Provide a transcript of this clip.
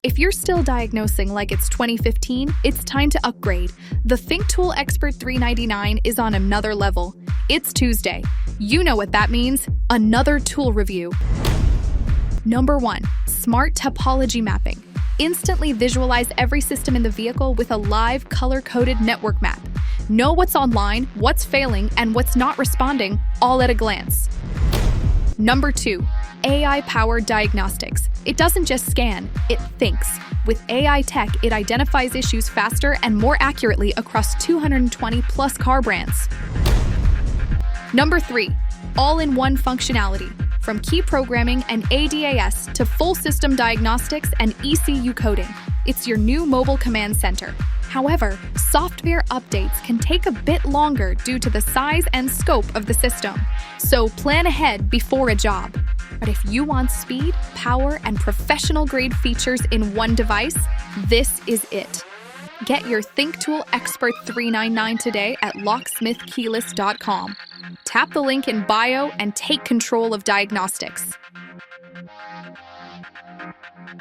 If you're still diagnosing like it's 2015, it's time to upgrade. The Thinktool Expert 399 is on another level. It's Tuesday. You know what that means. Another tool review. Number 1. Smart Topology Mapping. Instantly visualize every system in the vehicle with a live, color-coded network map. Know what's online, what's failing, and what's not responding, all at a glance. Number 2. AI-powered diagnostics. It doesn't just scan, it thinks. With AI tech, it identifies issues faster and more accurately across 220-plus car brands. Number 3. All-in-one functionality. From key programming and ADAS to full system diagnostics and ECU coding, it's your new mobile command center. However, software updates can take a bit longer due to the size and scope of the system. So plan ahead before a job. But if you want speed, power, and professional-grade features in one device, this is it. Get your Thinktool Expert 399 today at locksmithkeyless.com. Tap the link in bio and take control of diagnostics.